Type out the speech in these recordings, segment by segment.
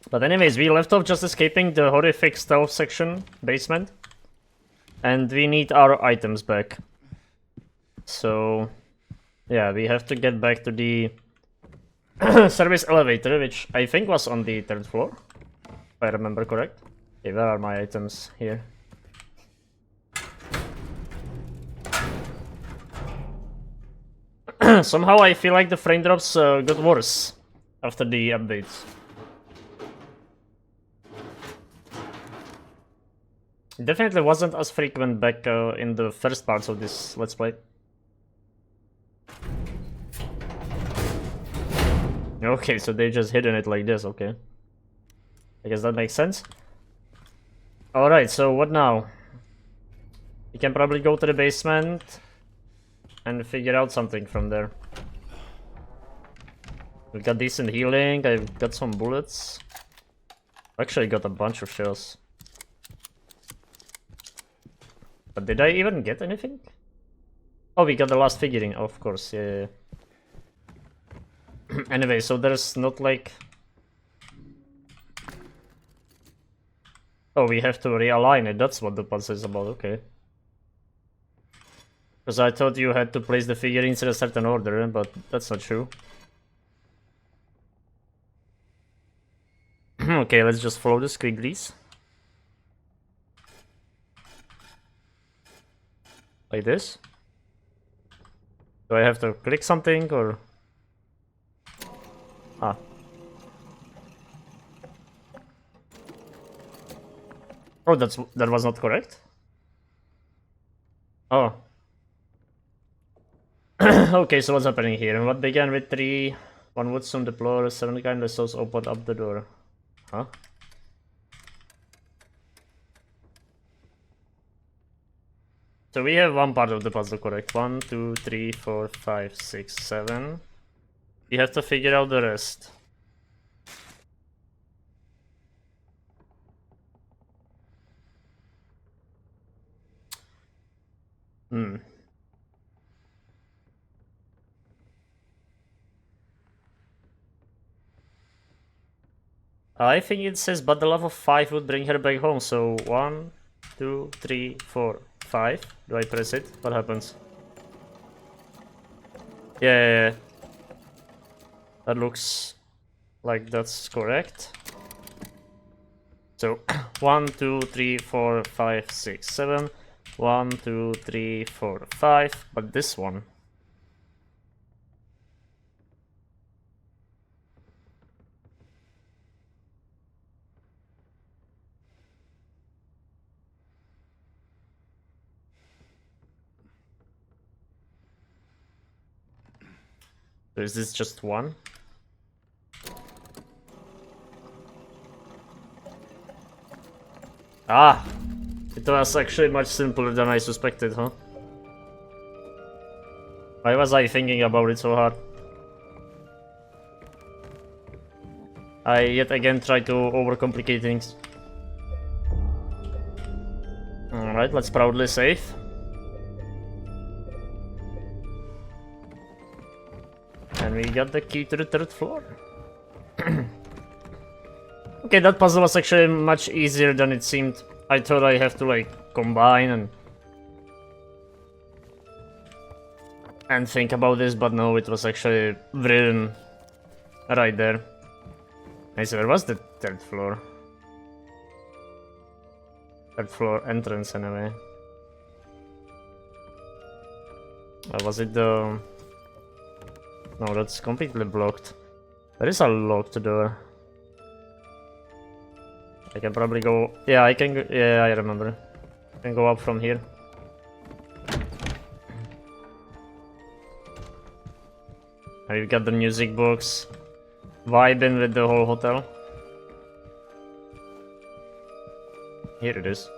But anyways, we left off just escaping the horrific stealth section, basement. And we need our items back. So, yeah, we have to get back to the service elevator, which I think was on the 3rd floor, if I remember correct. Okay, where are my items? Here. Somehow I feel like the frame drops got worse after the updates. It definitely wasn't as frequent back in the first parts of this Let's Play. Okay, so they just hidden it like this, okay. I guess that makes sense. Alright, so what now? We can probably go to the basement and figure out something from there. We got decent healing, I've got some bullets. Actually got a bunch of shells. But did I even get anything? Oh, we got the last figurine, of course, yeah. Anyway, so there's not like... Oh, we have to realign it, that's what the puzzle is about, okay. Because I thought you had to place the figurines in a certain order, but that's not true. Okay, let's just follow the squigglies. Like this? Do I have to click something or... Ah. Oh, that was not correct? Oh. Okay, so what's happening here? What began with 3, 1 would soon deplore, 7 kindly souls opened up the door. Huh? So we have one part of the puzzle correct. 1, 2, 3, 4, 5, 6, 7. We have to figure out the rest. I think it says, but the love of 5 would bring her back home. So 1, 2, 3, 4, 5. Do I press it? What happens? Yeah. That looks like that's correct. So 1, 2, 3, 4, 5, 6, 7. 1, 2, 3, 4, 5. But this one. So is this just one? Ah! It was actually much simpler than I suspected, huh? Why was I thinking about it so hard? I yet again try to overcomplicate things. Alright, let's proudly save. And we got the key to the 3rd floor. Okay, that puzzle was actually much easier than it seemed. I thought I have to like combine and think about this, but no, it was actually written right there. Nice, where was the 3rd floor? 3rd floor entrance anyway. Or was it the... No, that's completely blocked. There is a locked door. I can probably go... Yeah, I can go... Yeah, I remember. I can go up from here. And we've got the music box. Vibing with the whole hotel. Here it is.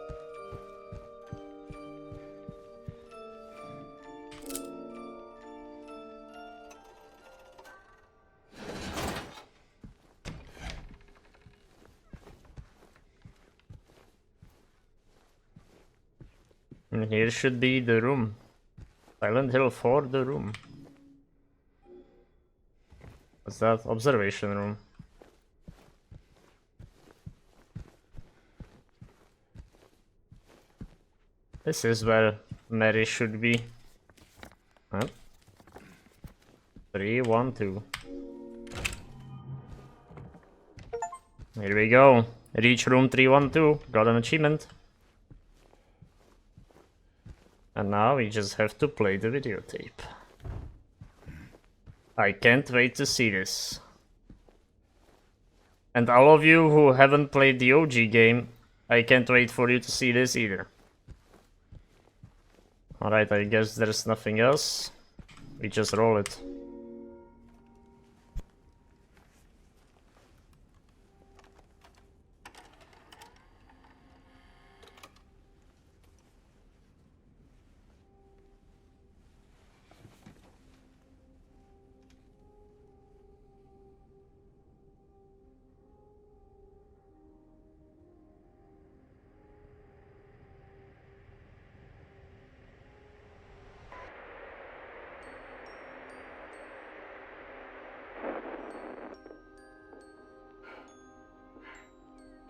And here should be the room. Silent Hill for the room. What's that? Observation room. This is where Mary should be. Huh? 3, 1, 2. Here we go. Reach room 312. Got an achievement. And now we just have to play the videotape. I can't wait to see this. And all of you who haven't played the OG game, I can't wait for you to see this either. Alright, I guess there's nothing else. We just roll it.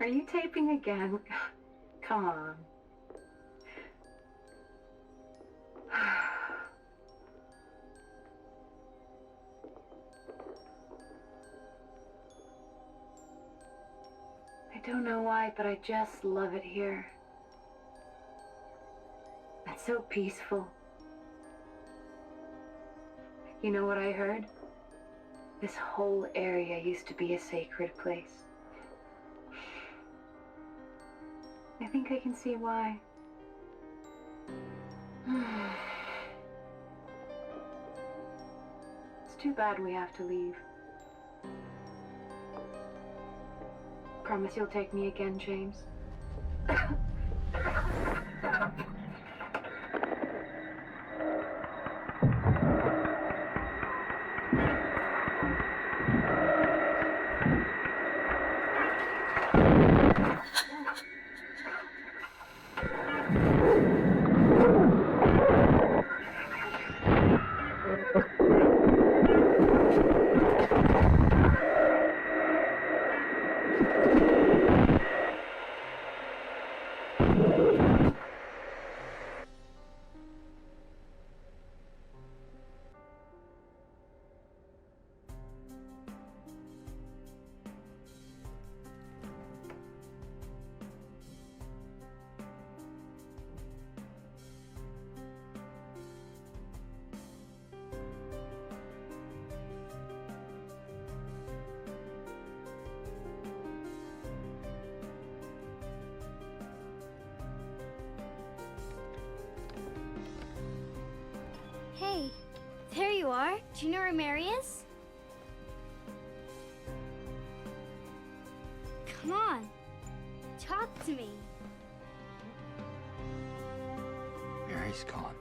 Are you taping again? Come on. I don't know why, but I just love it here. It's so peaceful. You know what I heard? This whole area used to be a sacred place. I think I can see why. It's too bad we have to leave. Promise you'll take me again, James? Hey, there you are. Do you know where Mary is? Come on, talk to me. Mary's gone.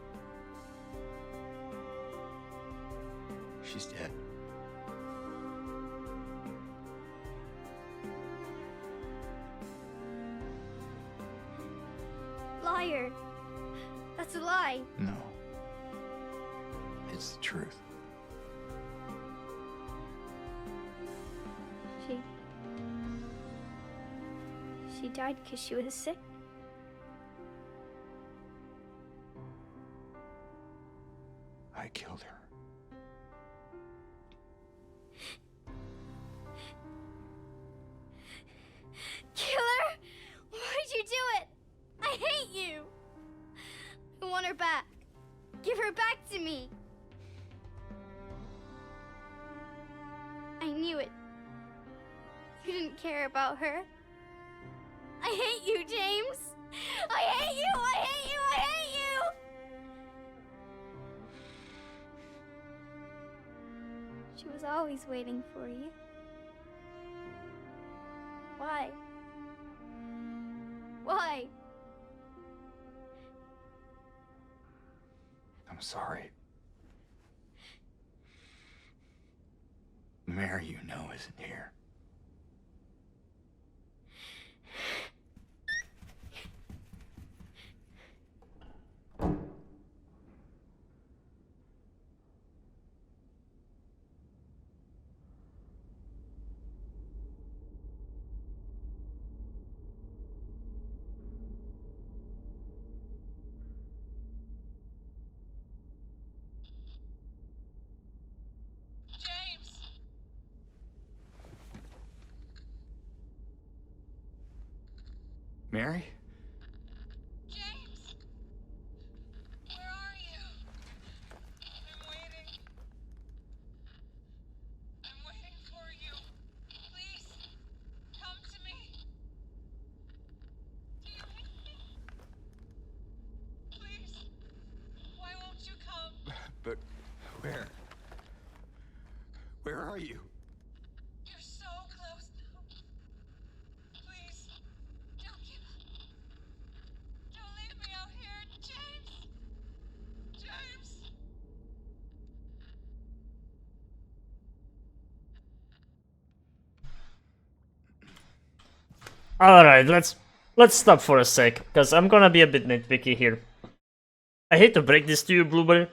She's dead. Liar. That's a lie. No. It's the truth. She died because she was sick. I killed her. Kill her? Why'd you do it? I hate you. I want her back. Give her back to me. I knew it. You didn't care about her. I hate you, James. I hate you, I hate you, I hate you! She was always waiting for you. Why? Why? I'm sorry. Mary, you know, isn't here. Mary? James! Where are you? I'm waiting. I'm waiting for you. Please, come to me. Do you hear me? Please, why won't you come? But where? Where are you? You're so close now. Please, don't give up. Don't leave me out here, James! James! Alright, let's stop for a sec, because I'm gonna be a bit nitpicky here. I hate to break this to you, Bloober,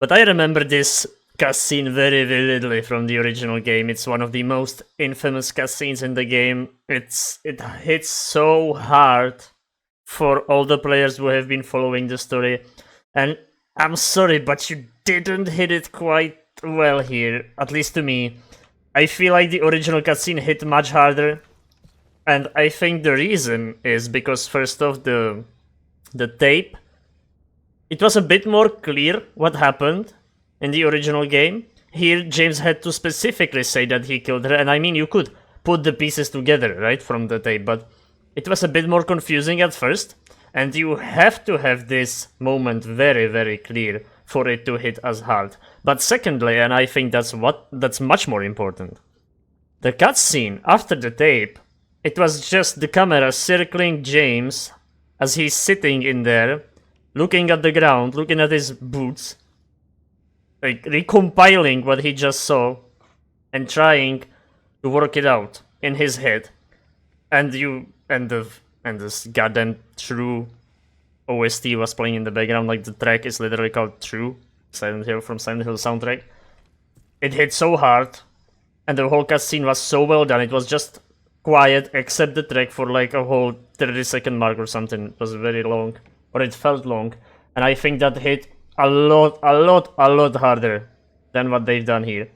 but I remember this cutscene very vividly from the original game. It's one of the most infamous cutscenes in the game. It hits so hard for all the players who have been following the story. And I'm sorry, but you didn't hit it quite well here, at least to me. I feel like the original cutscene hit much harder. And I think the reason is because, first off, the tape, it was a bit more clear what happened in the original game. Here, James had to specifically say that he killed her, and I mean, you could put the pieces together, right, from the tape, but it was a bit more confusing at first, and you have to have this moment very, very clear for it to hit as hard. But secondly, and I think that's much more important, the cutscene after the tape, it was just the camera circling James as he's sitting in there, looking at the ground, looking at his boots, like recompiling what he just saw and trying to work it out in his head. And this goddamn True OST was playing in the background, like the track is literally called True, Silent Hill from Silent Hill soundtrack. It hit so hard, and the whole cutscene was so well done. It was just quiet, except the track for like a whole 30-second mark or something. It was very long, or it felt long, and I think that hit a lot harder than what they've done here.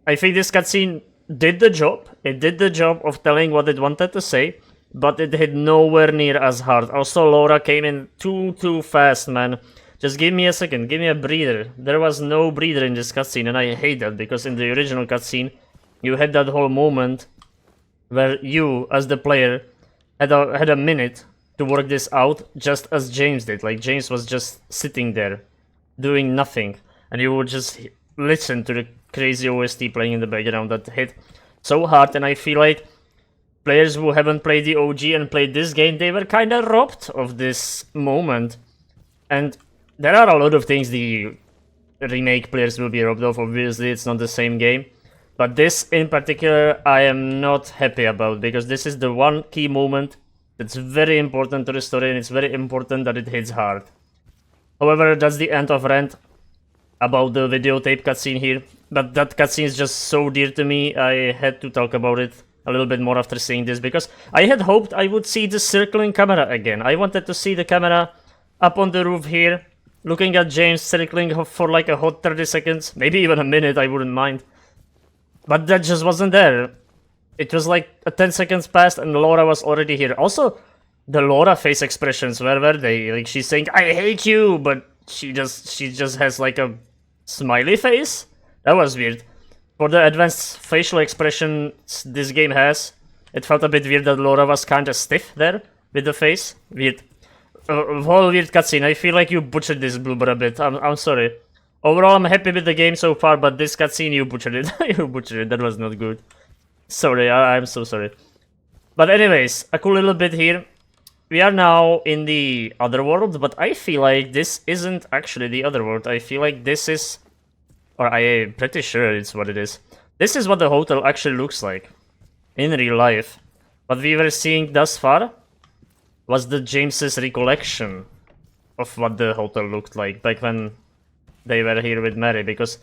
I think this cutscene did the job. It did the job of telling what it wanted to say, but it hit nowhere near as hard. Also, Laura came in too fast, man. Just give me a second, give me a breather. There was no breather in this cutscene, and I hate that, because in the original cutscene, you had that whole moment where you, as the player, had a minute to work this out, just as James did. Like, James was just sitting there, doing nothing, and you would just listen to the crazy OST playing in the background that hit so hard. And I feel like players who haven't played the OG and played this game, they were kinda robbed of this moment. And there are a lot of things the remake players will be robbed of. Obviously, it's not the same game. But this in particular, I am not happy about, because this is the one key moment that's very important to the story, and it's very important that it hits hard. However, that's the end of rant about the videotape cutscene here. But that cutscene is just so dear to me, I had to talk about it a little bit more after seeing this, because I had hoped I would see the circling camera again. I wanted to see the camera up on the roof here, looking at James circling for like a hot 30 seconds, maybe even a minute, I wouldn't mind. But that just wasn't there. It was like a 10 seconds passed and Laura was already here. Also, the Laura face expressions, where were they? Like, she's saying, I hate you, but she just has like a smiley face? That was weird. For the advanced facial expressions this game has, it felt a bit weird that Laura was kinda stiff there with the face. Weird. Whole weird cutscene. I feel like you butchered this, Bloober, a bit. I'm sorry. Overall, I'm happy with the game so far, but this cutscene, you butchered it. You butchered it. That was not good. Sorry, I'm so sorry. But anyways, a cool little bit here. We are now in the other world, but I feel like this isn't actually the other world. I feel like this is... Or I am pretty sure it's what it is. This is what the hotel actually looks like in real life. What we were seeing thus far was the James's recollection of what the hotel looked like back when they were here with Mary, because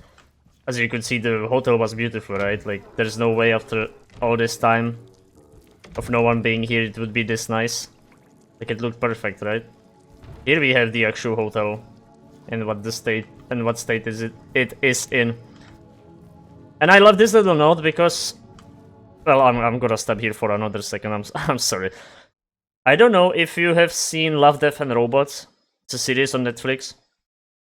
as you could see, the hotel was beautiful, right? Like, there's no way after all this time of no one being here it would be this nice. Like, it looked perfect, right? Here we have the actual hotel and what state is it is in. And I love this little note because, well, I'm gonna stop here for another second. I'm sorry. I don't know if you have seen Love, Death and Robots. It's a series on Netflix.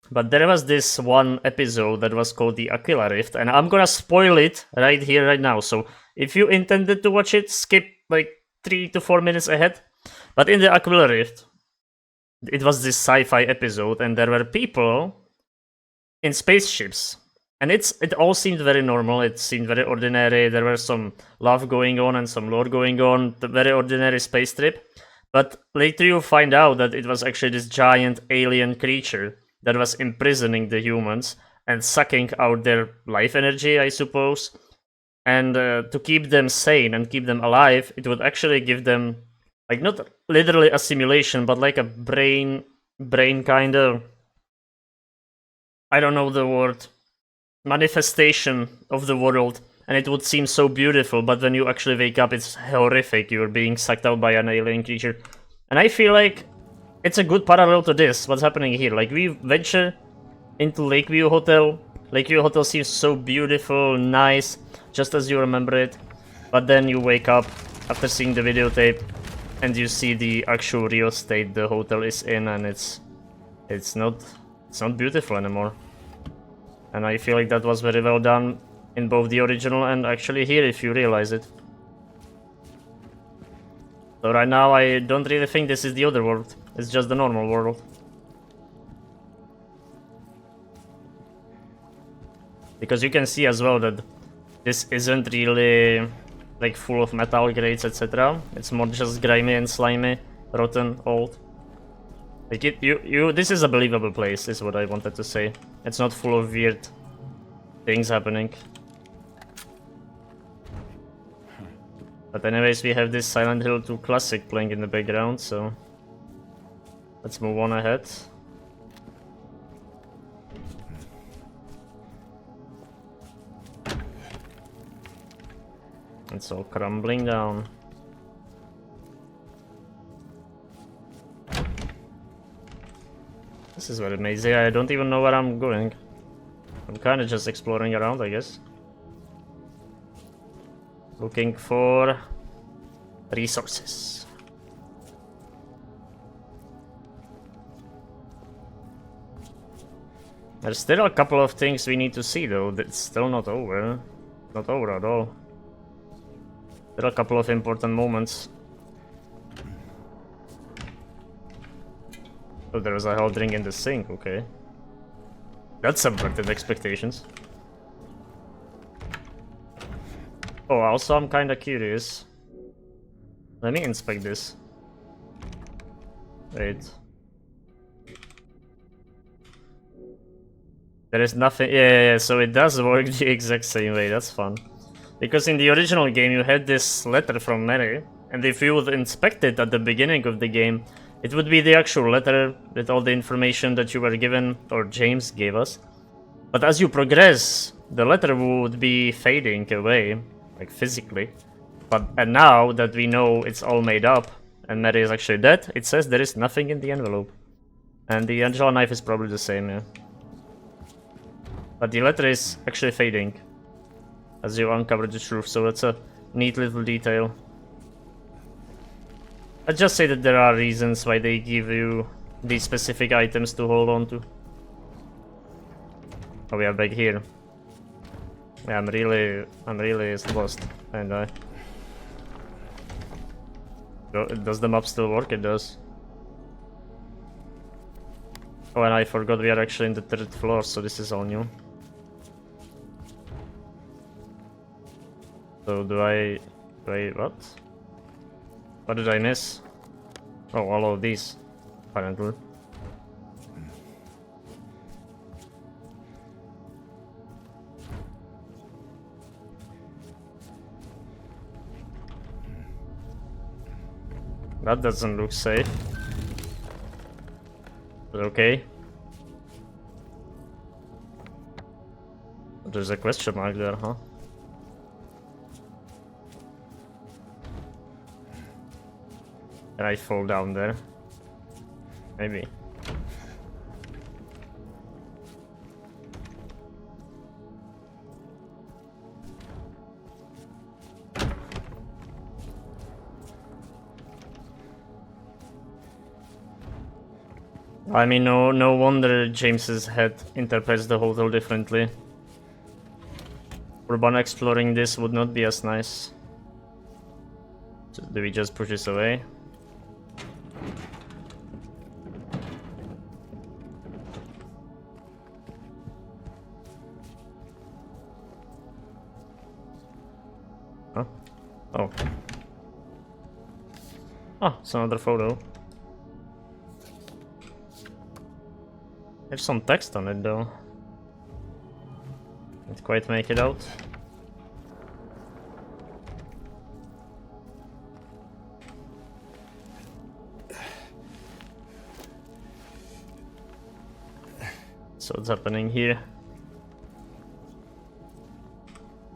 But there was this one episode that was called the Aquila Rift, and I'm gonna spoil it right here, right now. So if you intended to watch it, skip like 3 to 4 minutes ahead. But in the Aquila Rift, it was this sci-fi episode, and there were people in spaceships. And it all seemed very normal, it seemed very ordinary, there were some love going on and some lore going on, the very ordinary space trip. But later you find out that it was actually this giant alien creature that was imprisoning the humans and sucking out their life energy, I suppose. And to keep them sane and keep them alive, it would actually give them, like, not literally a simulation, but like a brain kind of, I don't know the word, manifestation of the world, and it would seem so beautiful, but when you actually wake up, it's horrific. You're being sucked out by an alien creature. And I feel like it's a good parallel to this, what's happening here. Like, we venture into Lakeview Hotel. Lakeview Hotel seems so beautiful, nice, just as you remember it. But then you wake up after seeing the videotape, and you see the actual real state the hotel is in, and it's not beautiful anymore. And I feel like that was very well done in both the original and actually here, if you realize it. So right now I don't really think this is the other world, it's just the normal world. Because you can see as well that this isn't really like full of metal grates, etc. It's more just grimy and slimy, rotten, old. Like this is a believable place, is what I wanted to say. It's not full of weird things happening. But anyways, we have this Silent Hill 2 Classic playing in the background, so let's move on ahead. It's all crumbling down. This is very mazy, I don't even know where I'm going. I'm kinda just exploring around, I guess. Looking for resources. There's still a couple of things we need to see though, that's still not over. Not over at all. There are a couple of important moments. Oh, there was a whole drink in the sink, okay. That subverted expectations. Oh, also I'm kinda curious. Let me inspect this. Wait. There is nothing. Yeah, so it does work the exact same way, that's fun. Because in the original game you had this letter from Mary, and if you would inspect it at the beginning of the game, it would be the actual letter with all the information that you were given, or James gave us. But as you progress, the letter would be fading away, like physically. And now that we know it's all made up, and Mary is actually dead, it says there is nothing in the envelope. And the Angela knife is probably the same, yeah. But the letter is actually fading as you uncover the truth, so that's a neat little detail. I'd just say that there are reasons why they give you these specific items to hold on to. Oh, we are back here. Yeah, I'm really lost, and does the map still work? It does. Oh, and I forgot we are actually in the 3rd floor, so this is all new. So do I what? What did I miss? Oh, all of these, apparently. That doesn't look safe. But okay. There's a question mark there, huh? Can I fall down there? Maybe. I mean, no wonder James's head interprets the hotel differently. Urban exploring this would not be as nice. So do we just push this away? Huh? Oh. Oh, it's another photo. There's some text on it though. Can't quite make it out. So what's happening here?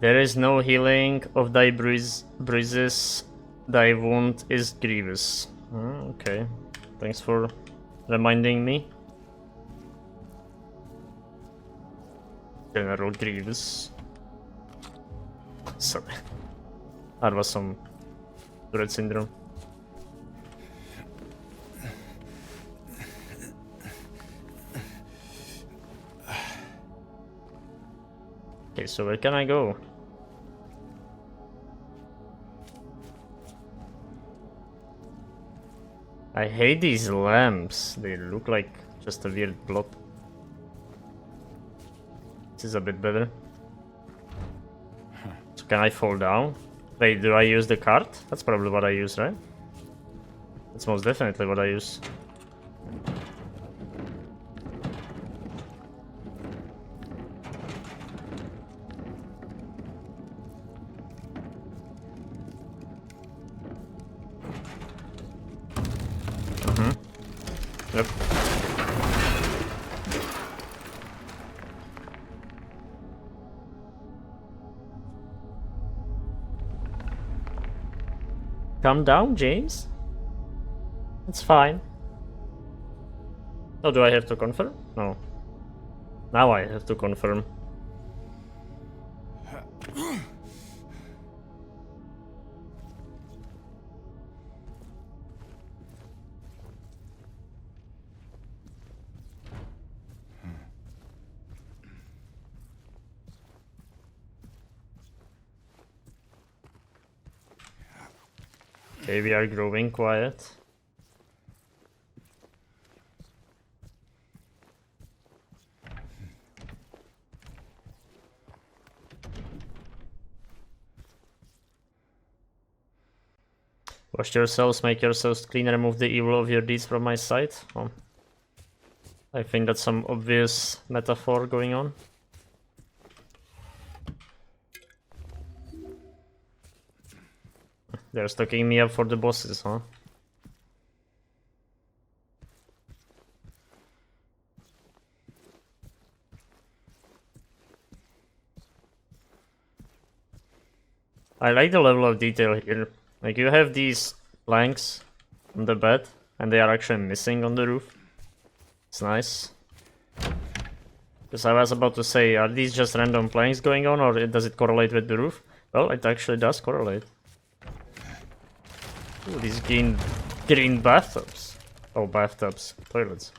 There is no healing of thy bruises. Thy wound is grievous. Okay. Thanks for reminding me. General Grievous. Sorry. That was some Tourette syndrome. Okay, so where can I go? I hate these lamps. They look like just a weird blob. This is a bit better. So can I fall down? Wait, do I use the cart? That's probably what I use, right? That's most definitely what I use. Yep. Calm down, James. It's fine. Oh, do I have to confirm? No. Now I have to confirm. Okay, we are growing quiet. Wash yourselves, make yourselves clean, remove the evil of your deeds from my sight. Oh. I think that's some obvious metaphor going on. They're stocking me up for the bosses, huh? I like the level of detail here. Like, you have these planks on the bed, and they are actually missing on the roof. It's nice. Because I was about to say, are these just random planks going on, or does it correlate with the roof? Well, it actually does correlate. Ooh, these green bathtubs. Oh, bathtubs. Toilets.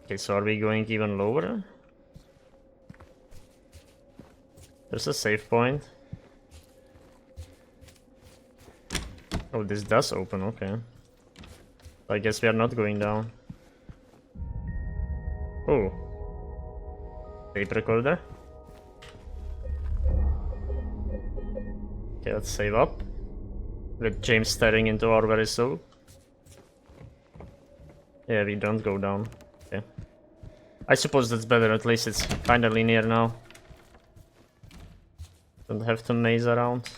Okay, so are we going even lower? There's a save point. Oh, this does open, okay. I guess we are not going down. Oh. Tape recorder. Okay, let's save up. With James staring into our very soul. Yeah, we don't go down. Okay. I suppose that's better, at least it's kinda linear now. Don't have to maze around.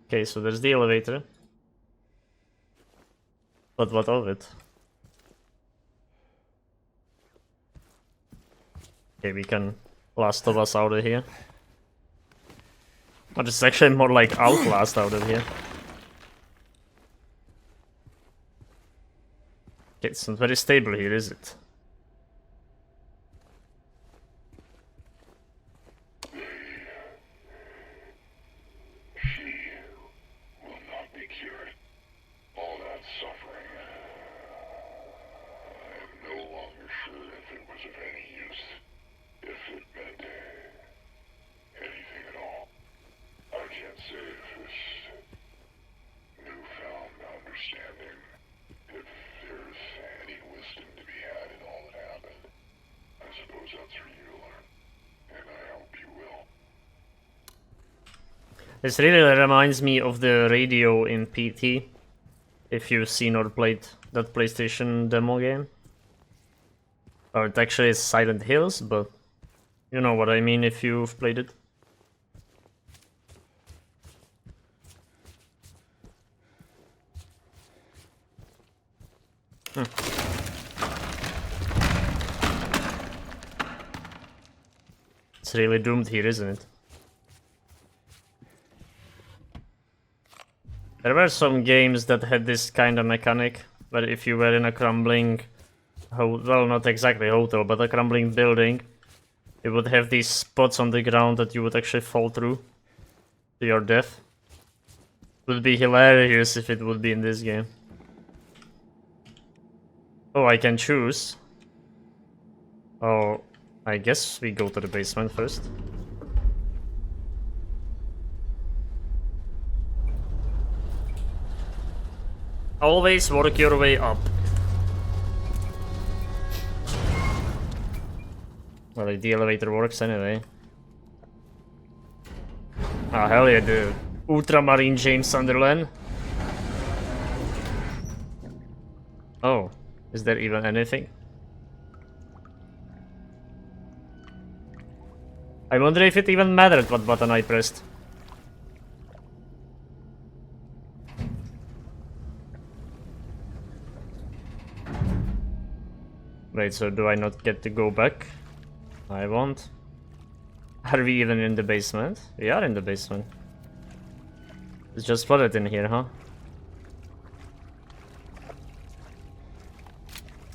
Okay, so there's the elevator. But what of it? Okay, we can Last of Us out of here. But it's actually more like Outlast out of here. It's not very stable here, is it? She will not be cured. All that suffering. I am no longer sure if it was of any use. If it meant anything at all. I can't say if this newfound understanding, if there's any wisdom to be had in all that happened. I suppose that's for you to learn. And I hope you will. This really reminds me of the radio in PT. If you've seen or played that PlayStation demo game. Or it actually is Silent Hills, but you know what I mean if you've played it. It's really doomed here, isn't it? There were some games that had this kind of mechanic, where if you were in a crumbling, well, not exactly hotel, but a crumbling building, it would have these spots on the ground that you would actually fall through to your death. Would be hilarious if it would be in this game. Oh, I can choose. Oh, I guess we go to the basement first. Always work your way up. Well, like, the elevator works anyway. Oh, hell yeah, the Ultramarine James Sunderland. Oh, is there even anything? I wonder if it even mattered what button I pressed. Wait, so do I not get to go back? I won't. Are we even in the basement? We are in the basement. It's just flooded in here, huh?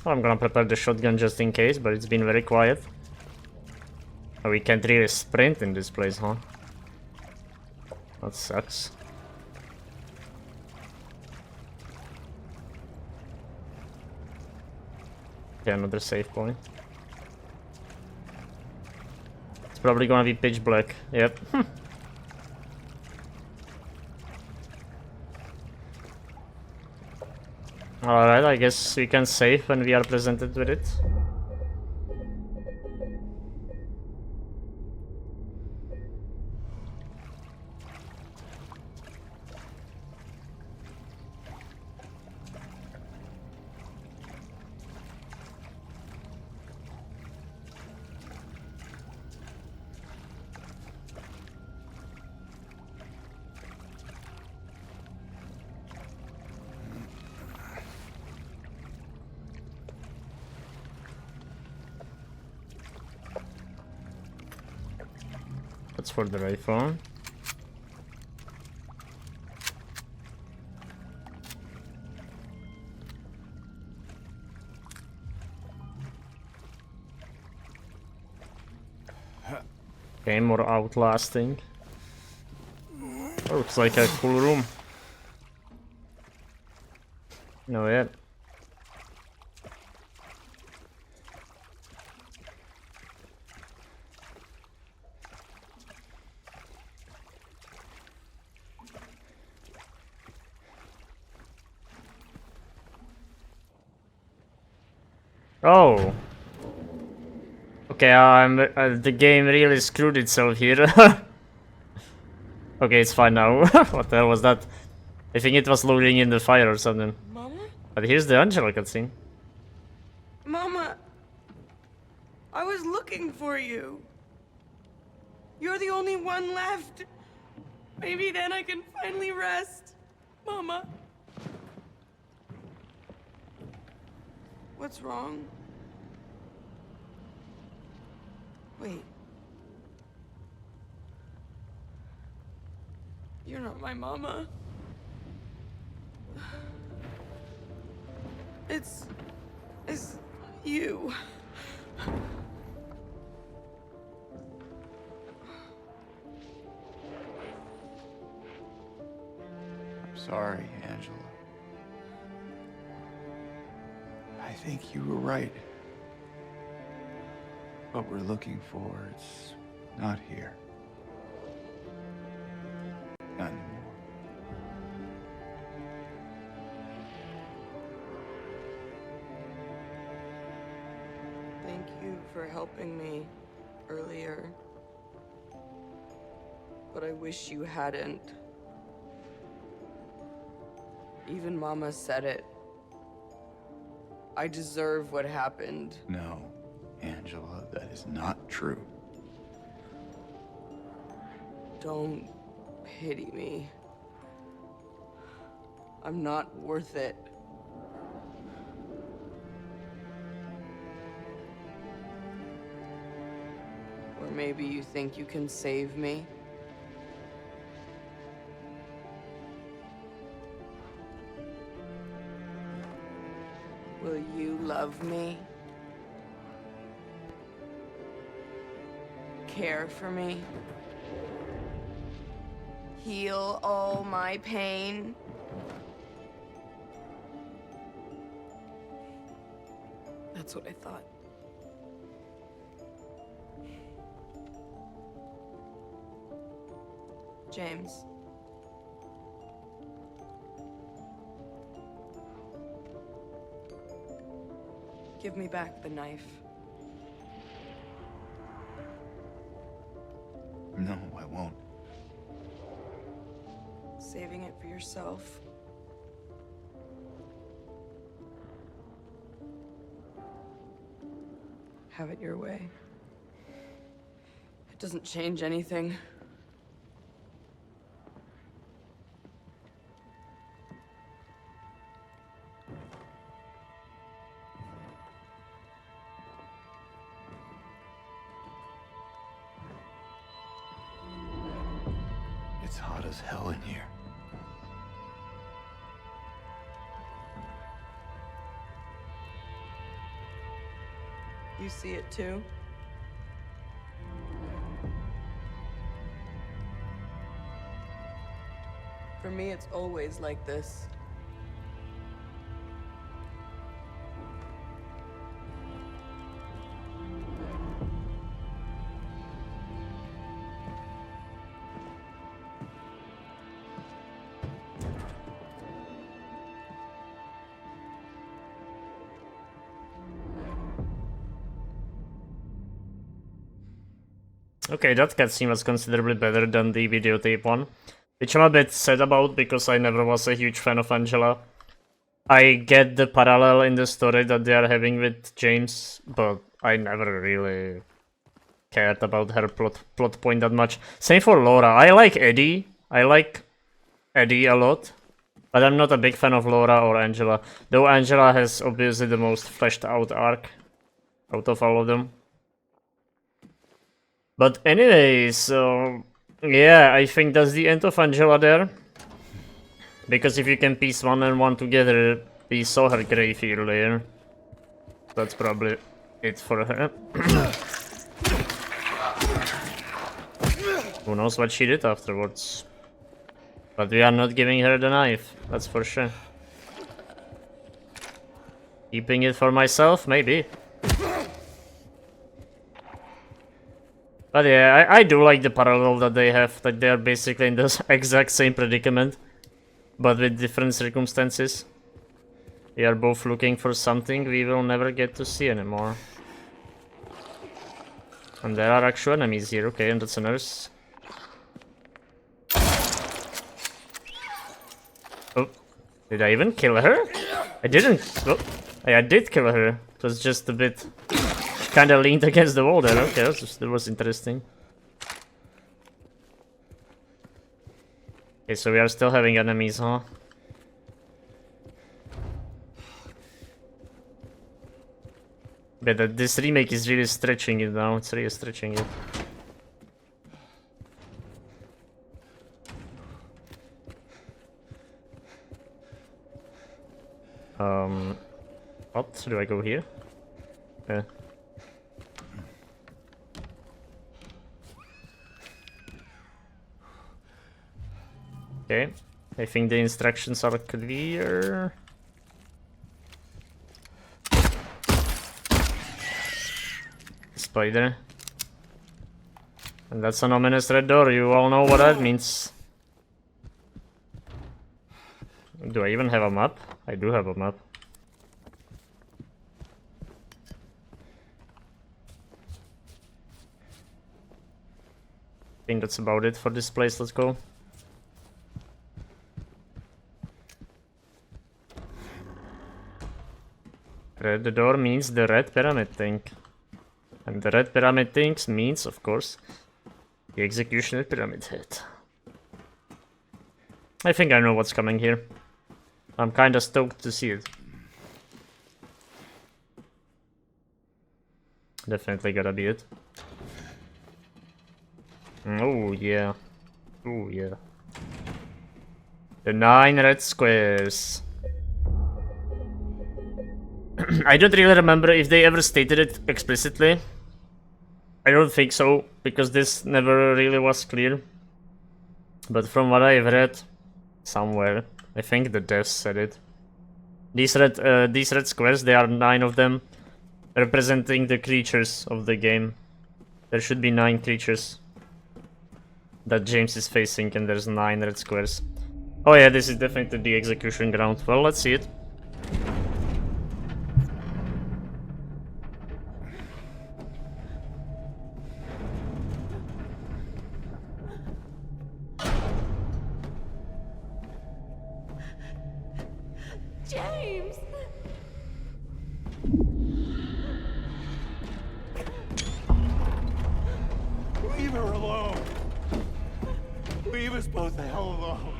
Well, I'm gonna prepare the shotgun just in case, but it's been very quiet. Oh, we can't really sprint in this place, huh? That sucks. Okay, another save point. It's probably gonna be pitch black. Yep. Alright, I guess we can save when we are presented with it. That's for the rifle. Okay, more outlasting. Oh, looks like a cool room. No, yet. Oh. Okay, the game really screwed itself here. Okay, it's fine now. What the hell was that? I think it was loading in the fire or something. Mama? But here's the Angela cutscene. Mama! I was looking for you. You're the only one left. Maybe then I can finally rest. Mama. What's wrong? Wait. You're not my mama. It's is you. I'm sorry, Angela. I think you were right. What we're looking for, it's not here. Not anymore. Thank you for helping me earlier. But I wish you hadn't. Even Mama said it. I deserve what happened. No, Angela, that is not true. Don't pity me. I'm not worth it. Or maybe you think you can save me? Will you love me? Care for me? Heal all my pain? That's what I thought. James. Give me back the knife. No, I won't. Saving it for yourself. Have it your way. It doesn't change anything. It's hot as hell in here. You see it too? For me, it's always like this. Okay, that cutscene was considerably better than the videotape one, which I'm a bit sad about because I never was a huge fan of Angela. I get the parallel in the story that they are having with James, but I never really cared about her plot point that much. Same for Laura. I like Eddie. I like Eddie a lot, but I'm not a big fan of Laura or Angela, though Angela has obviously the most fleshed out arc out of all of them. But anyway, so yeah, I think that's the end of Angela there. Because if you can piece one and one together, we saw her grave earlier. That's probably it for her. Who knows what she did afterwards. But we are not giving her the knife, that's for sure. Keeping it for myself, maybe. But yeah, I do like the parallel that they have, that they are basically in the exact same predicament, but with different circumstances. We are both looking for something we will never get to see anymore. And there are actual enemies here, okay, and that's a nurse. Oh, did I even kill her? I didn't. Oh, I did kill her. It was just a bit... Kinda leaned against the wall there, okay, that was interesting. Okay, so we are still having enemies, huh? But this remake is really stretching it now, it's really stretching it. What? Do I go here? Yeah. Okay. I think the instructions are clear. Spider. And that's an ominous red door, you all know what that means. Do I even have a map? I do have a map. I think that's about it for this place, let's go. Red door means the red pyramid thing. And the red pyramid things means, of course, the executioner pyramid head. I think I know what's coming here. I'm kinda stoked to see it. Definitely gotta be it. Oh yeah. Oh yeah. The 9 red squares. I don't really remember if they ever stated it explicitly. I don't think so, because this never really was clear. But from what I've read somewhere, I think the devs said it. These red squares, there are 9 of them, representing the creatures of the game. There should be 9 creatures that James is facing, and there's 9 red squares. Oh yeah, this is definitely the execution ground. Well, let's see it. James! Leave her alone. Leave us both the hell alone.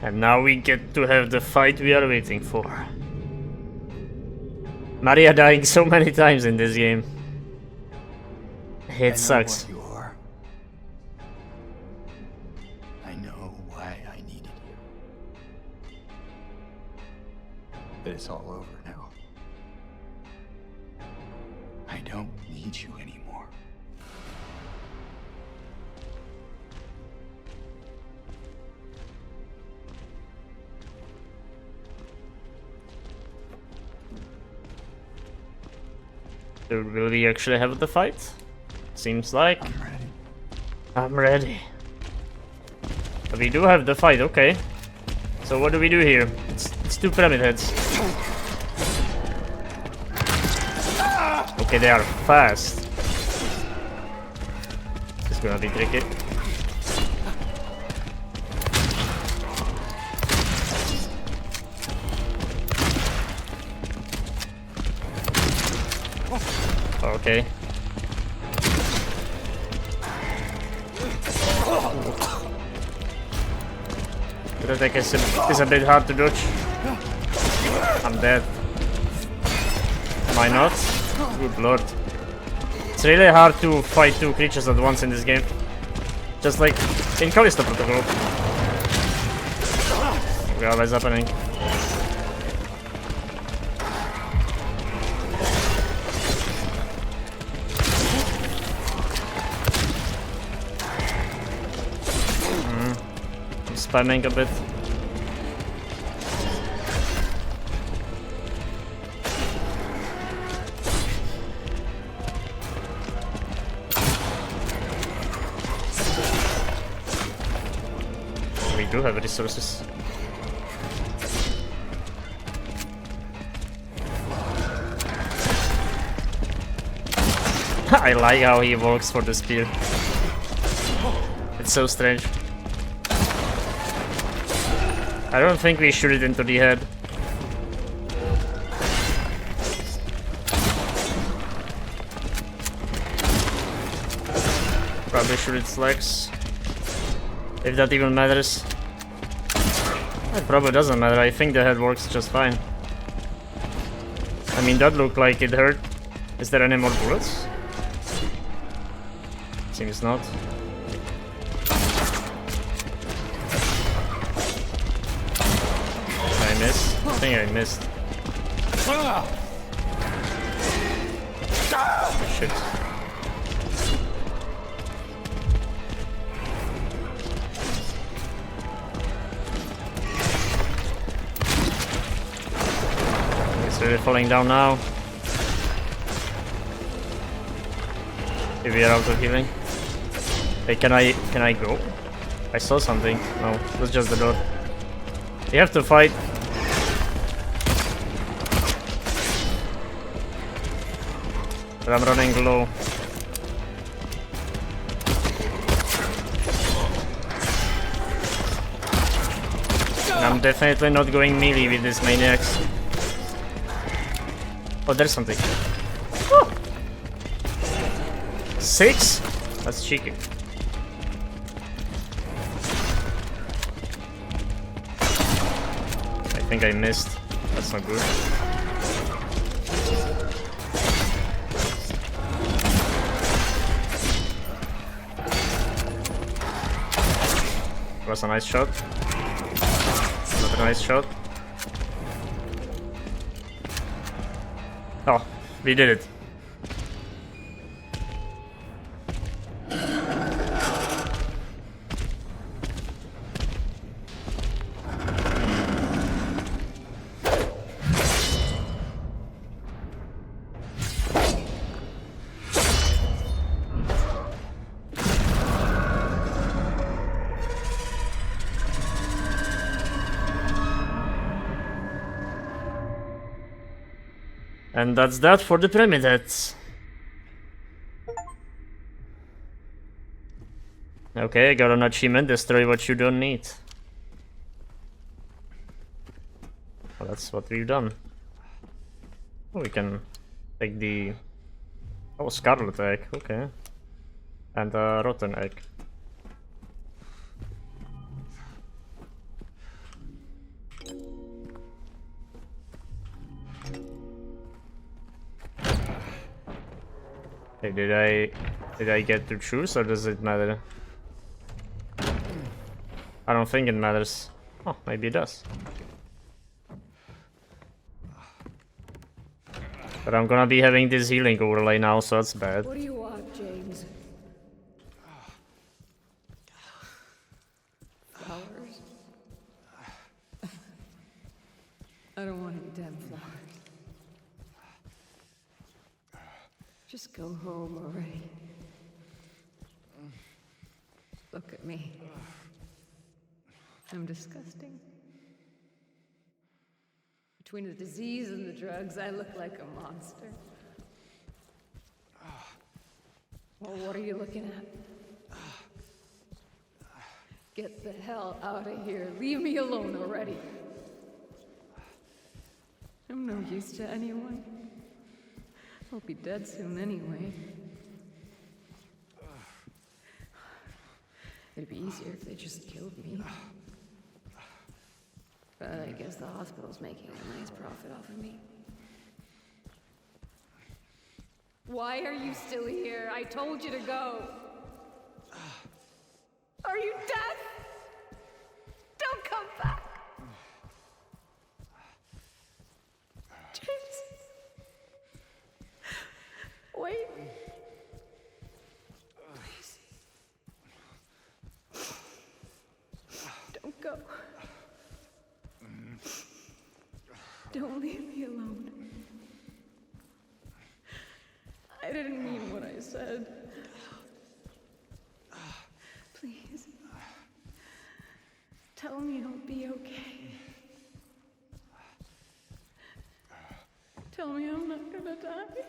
And now we get to have the fight we are waiting for. Maria dying so many times in this game. It sucks. I know what you are. I know why I needed you. But it's all over now. I don't need you anymore. So will we actually have the fight? Seems like. I'm ready. I'm ready. We do have the fight, okay. So what do we do here? It's 2 pyramid heads. Okay, they are fast. It's gonna be tricky. Okay. The attack is a bit hard to dodge. I'm dead. Am I not? Good lord. It's really hard to fight 2 creatures at once in this game. Just like in Callisto Protocol. God, what's happening? Spamming a bit. We do have resources. I like how he works for the spear. It's so strange. I don't think we shoot it into the head. Probably shoot its legs. If that even matters. It probably doesn't matter. I think the head works just fine. I mean, that looked like it hurt. Is there any more bullets? Seems not. I missed. I think I missed. Shit. It's really falling down now. If we are out of healing. Hey, can I go? I saw something. No, that's just the door. We have to fight. But I'm running low. And I'm definitely not going melee with this maniacs. Oh, there's something. Oh. 6? That's cheeky. I think I missed. That's not good. Was a nice shot. Another nice shot. Oh, we did it. And that's that for the pyramid heads. Okay, I got an achievement, destroy what you don't need. Well, that's what we've done. Oh, we can take the... Oh, scarlet egg, okay. And a rotten egg. Hey, did I get to choose, or does it matter? I don't think it matters. Oh, maybe it does. But I'm gonna be having this healing overlay now, so that's bad. What do you want, James? Flowers? I don't want any damn flowers. Just go home already. Look at me. I'm disgusting. Between the disease and the drugs, I look like a monster. Well, what are you looking at? Get the hell out of here. Leave me alone already. I'm no use to anyone. I'll be dead soon anyway. It'd be easier if they just killed me. But I guess the hospital's making a nice profit off of me. Why are you still here? I told you to go. Are you deaf? Don't come back. James. Wait. Please. Don't go. Don't leave me alone. I didn't mean what I said. Please. Tell me I'll be okay. Tell me I'm not gonna die.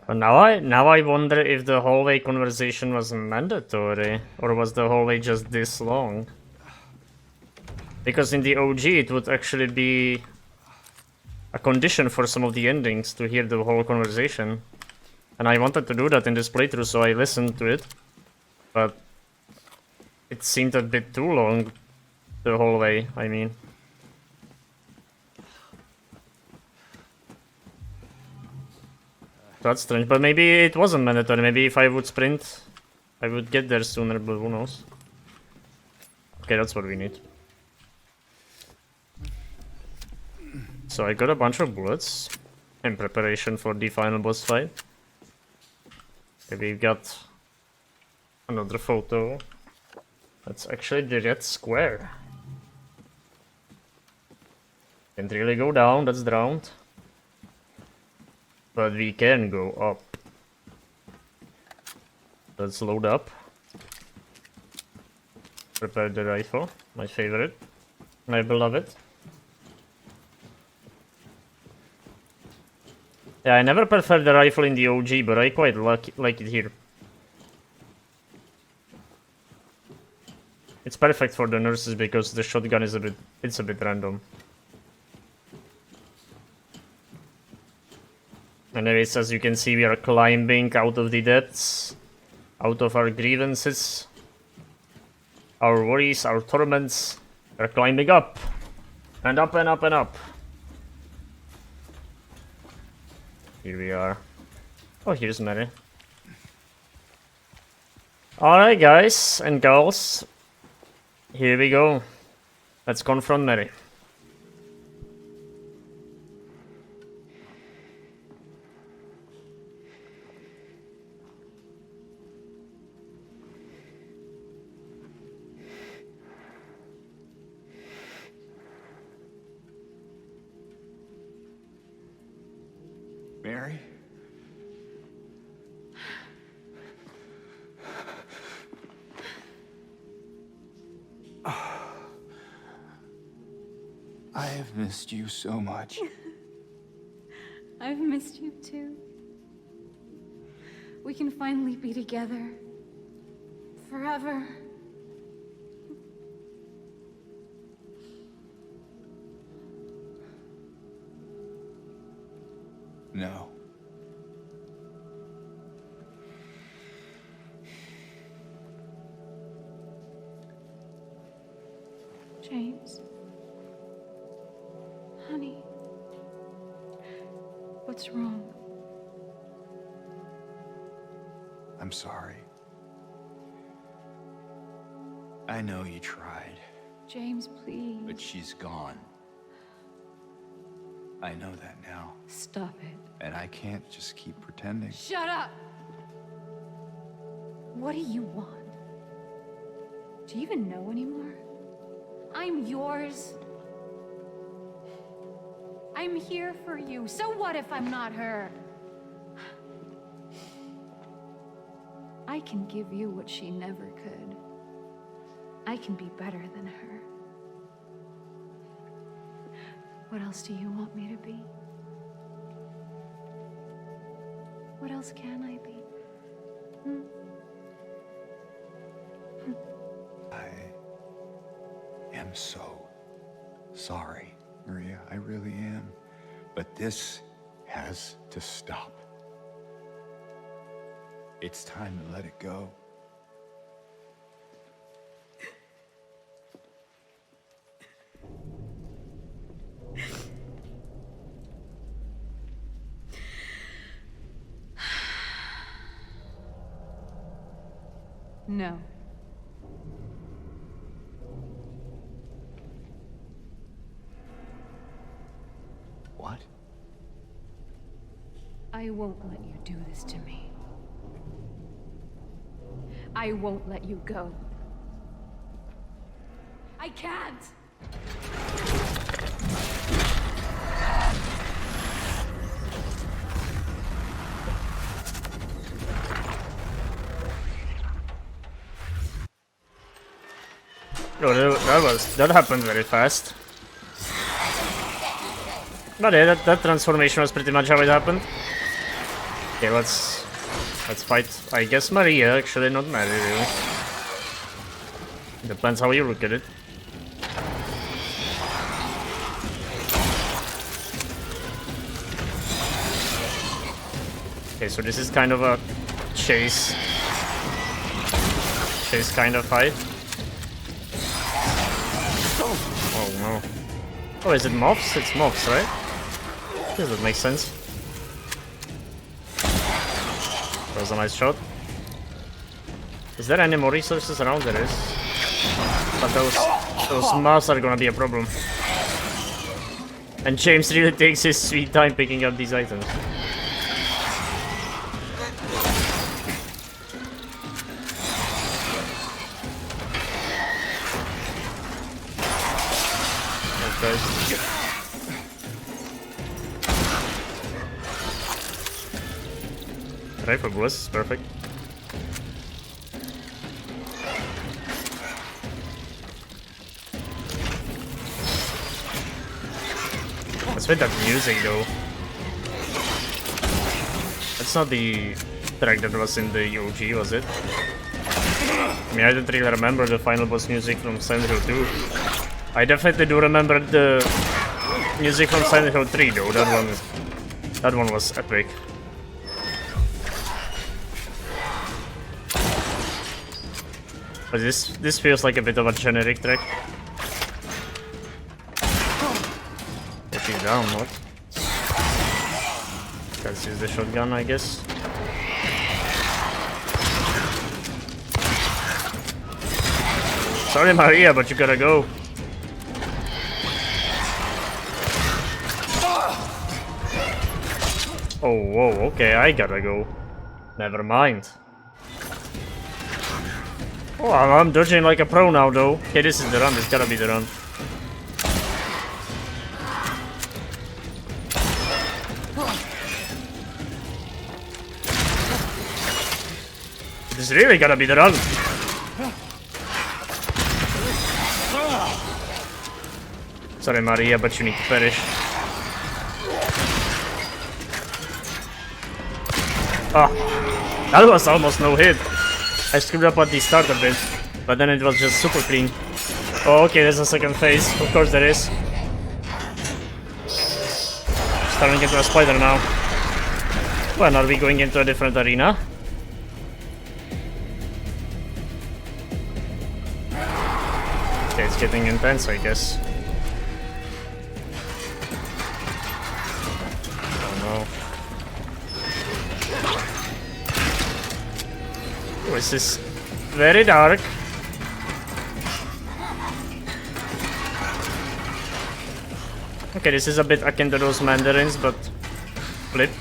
But now I wonder if the hallway conversation was mandatory, or was the hallway just this long? Because in the OG it would actually be a condition for some of the endings to hear the whole conversation. And I wanted to do that in this playthrough, so I listened to it. But it seemed a bit too long, the hallway, I mean. That's strange, but maybe it wasn't mandatory. Maybe if I would sprint, I would get there sooner, but who knows. Okay, that's what we need. So I got a bunch of bullets in preparation for the final boss fight. Okay, we've got another photo. That's actually the red square. Can't really go down, that's drowned. But we can go up. Let's load up. Prepare the rifle, my favorite, my beloved. Yeah, I never preferred the rifle in the OG, but I quite like it here. It's perfect for the nurses because the shotgun is a bit random. Anyways, as you can see, we are climbing out of the depths, out of our grievances, our worries, our torments. We're climbing up, and up and up and up. Here we are. Oh, here's Mary. Alright, guys and girls. Here we go. Let's confront Mary. Mary? I have missed you so much. I've missed you too. We can finally be together. Forever. No. James. Honey. What's wrong? I'm sorry. I know you tried, James, please. but she's gone. I know that now. Stop it. And I can't just keep pretending. Shut up! What do you want? Do you even know anymore? I'm yours. I'm here for you. So what if I'm not her? I can give you what she never could. I can be better than her. What else do you want me to be? What else can I be? I am so sorry, Maria. I really am. But this has to stop. It's time to let it go. No. What? I won't let you do this to me. I won't let you go. I can't! Oh, that happened very fast. But yeah, that transformation was pretty much how it happened. Okay, let's fight. I guess Maria, actually, not Mary, really. Depends how you look at it. Okay, so this is kind of a chase kind of fight. Oh no. Oh, is it mobs? It's mobs, right? Yes, that makes sense. That was a nice shot. Is there any more resources around? There is. But those mobs are gonna be a problem. And James really takes his sweet time picking up these items. Rifle bullets is perfect. What's with that music though? That's not the track that was in the OG, was it? I mean, I don't really remember the final boss music from Silent Hill 2. I definitely do remember the music from Silent Hill 3 though. That one was epic. But this feels like a bit of a generic track. Oh, she's down, what? Let's use the shotgun, I guess. Sorry, Maria, but you gotta go. Oh, whoa, okay, I gotta go. Never mind. Oh, I'm dodging like a pro now, though. Okay, this is the run. This gotta be the run. This really gotta be the run. Sorry, Maria, but you need to perish. Ah, that was almost no hit. I screwed up at the start a bit, but then it was just super clean. Oh, okay, there's a second phase. Of course there is. Starting into a spider now. When are we going into a different arena? Okay, it's getting intense, I guess. This is very dark. Okay, this is a bit akin to those mandarins, but flipped.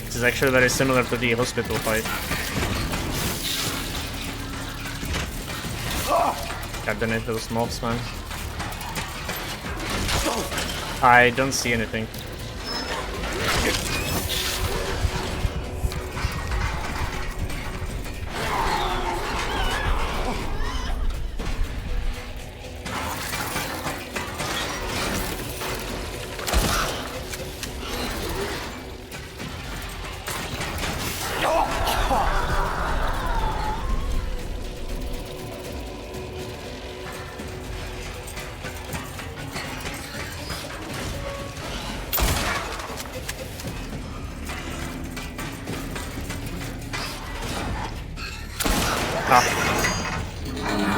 This is actually very similar to the hospital fight. God damn it, those mobs, man. I don't see anything.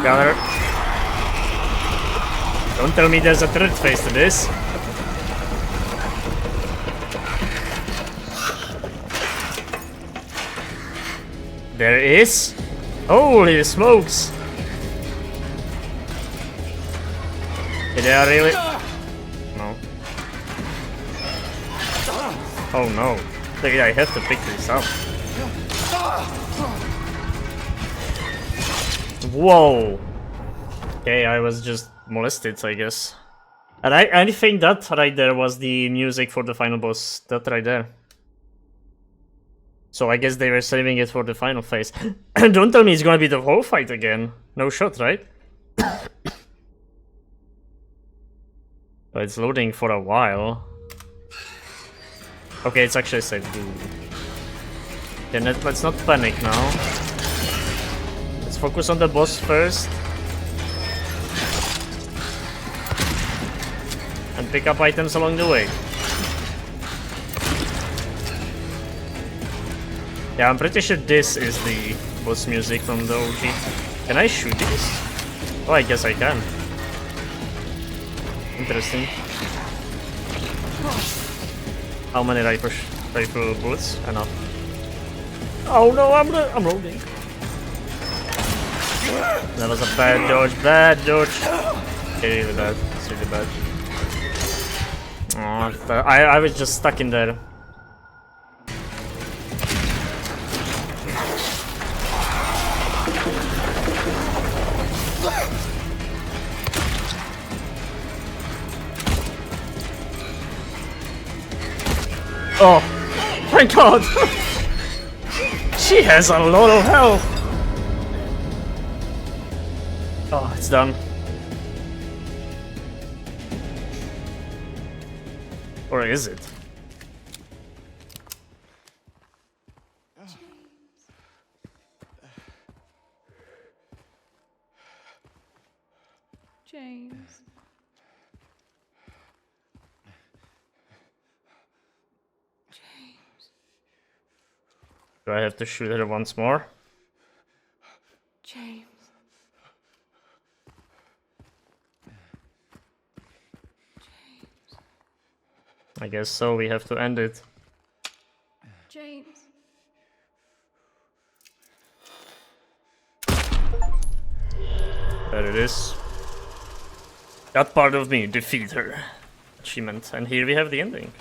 Got her. Don't tell me there's a third phase to this. There is? Holy smokes! Did I really? No. Oh no. I have to pick this up. Whoa! Okay, I was just molested, I guess. And I think that right there was the music for the final boss. That right there. So I guess they were saving it for the final phase. Don't tell me it's gonna be the whole fight again. No shot, right? But it's loading for a while. Okay, it's actually saved. Okay, let's not panic now. Let's focus on the boss first. And pick up items along the way. Yeah, I'm pretty sure this is the boss music from the OG. Can I shoot this? Oh, I guess I can. Interesting. How many rifle bullets? Enough. Oh no, I'm loading. That was a bad dodge, Okay, really bad, it's really bad. Oh, I was just stuck in there. Oh, thank God! She has a lot of health! Oh, it's done. Or is it? James. Do I have to shoot her once more? James. I guess so, we have to end it. James. There it is. That part of me, defeat her. Achievement. And here we have the ending.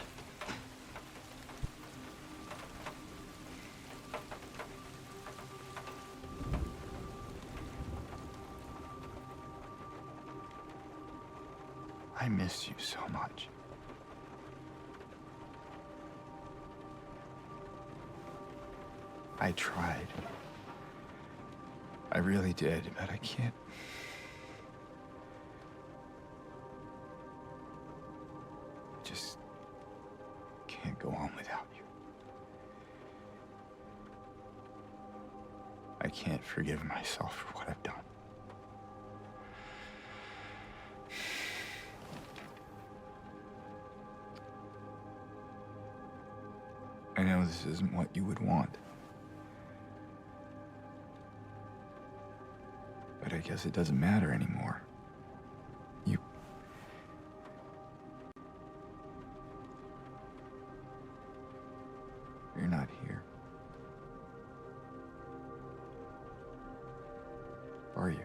I miss you so much. I tried. I really did, but I can't. Just can't go on without you. I can't forgive myself for what I've done. I know this isn't what you would want. But I guess it doesn't matter anymore. You're not here. Are you?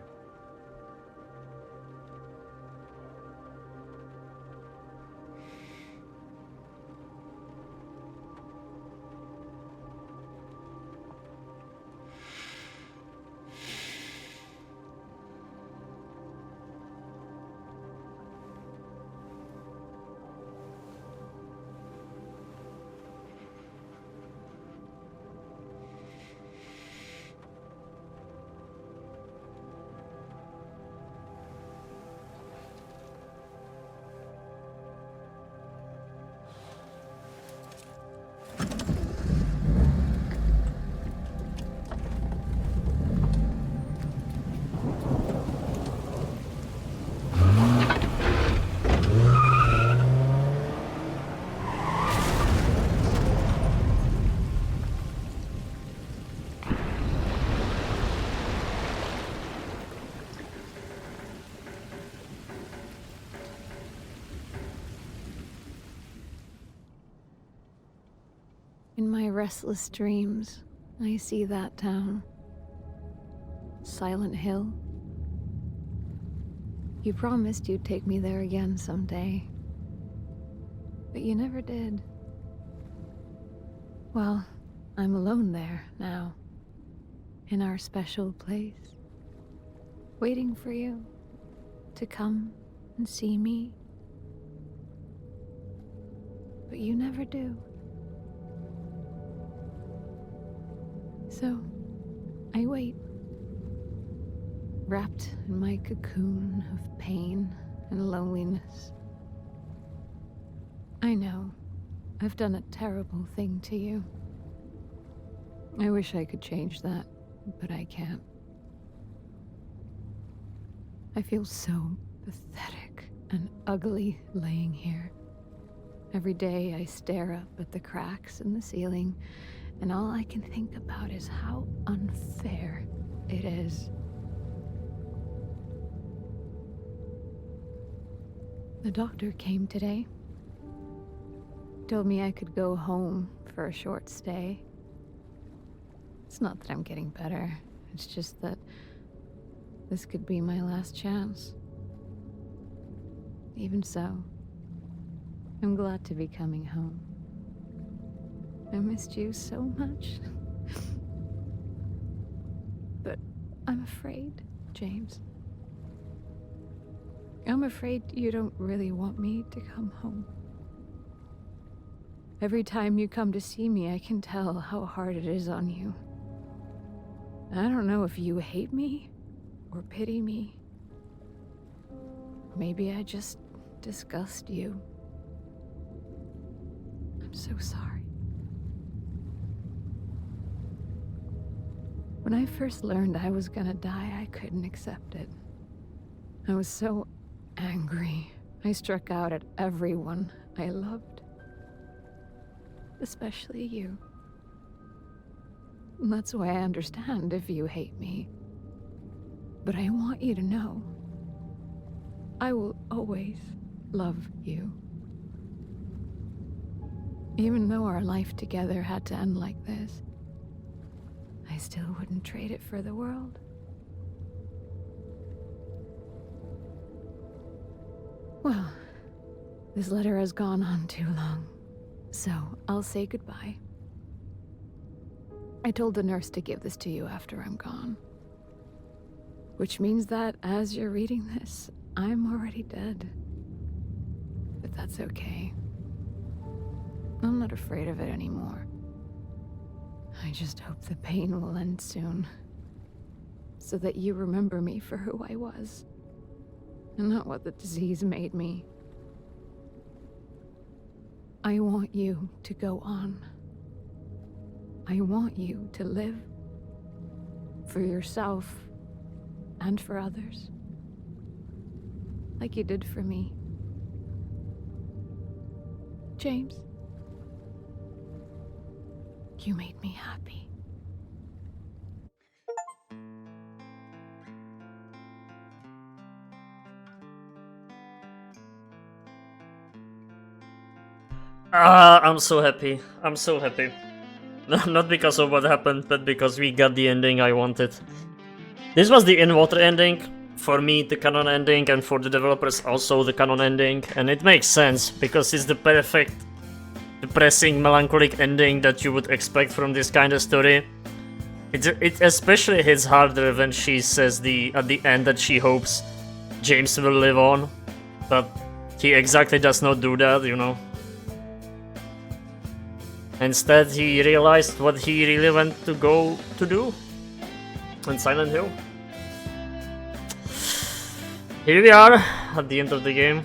In my restless dreams, I see that town. Silent Hill. You promised you'd take me there again someday. But you never did. Well, I'm alone there now. In our special place. Waiting for you to come and see me. But you never do. So, I wait, wrapped in my cocoon of pain and loneliness, I know. I've done a terrible thing to you. I wish I could change that, but I can't. I feel so pathetic and ugly laying here. Every day I stare up at the cracks in the ceiling, and all I can think about is how unfair it is. The doctor came today. Told me I could go home for a short stay. It's not that I'm getting better. It's just that this could be my last chance. Even so, I'm glad to be coming home. I missed you so much. But I'm afraid, James. I'm afraid you don't really want me to come home. Every time you come to see me, I can tell how hard it is on you. I don't know if you hate me or pity me. Maybe I just disgust you. I'm so sorry. When I first learned I was gonna die, I couldn't accept it. I was so angry. I struck out at everyone I loved. Especially you. And that's why I understand if you hate me. But I want you to know, I will always love you. Even though our life together had to end like this, I still wouldn't trade it for the world. Well, this letter has gone on too long, so I'll say goodbye. I told the nurse to give this to you after I'm gone. Which means that as you're reading this, I'm already dead. But that's okay. I'm not afraid of it anymore. I just hope the pain will end soon. So that you remember me for who I was. And not what the disease made me. I want you to go on. I want you to live. For yourself. And for others. Like you did for me. James. You made me happy. I'm so happy. I'm so happy. Not because of what happened, but because we got the ending I wanted. This was the in-water ending. For me, the canon ending, and for the developers also the canon ending. And it makes sense, because it's the perfect, depressing, melancholic ending that you would expect from this kind of story. It especially hits harder when she says at the end that she hopes James will live on. But he exactly does not do that, you know. Instead, he realized what he really went to go to do in Silent Hill. Here we are, at the end of the game.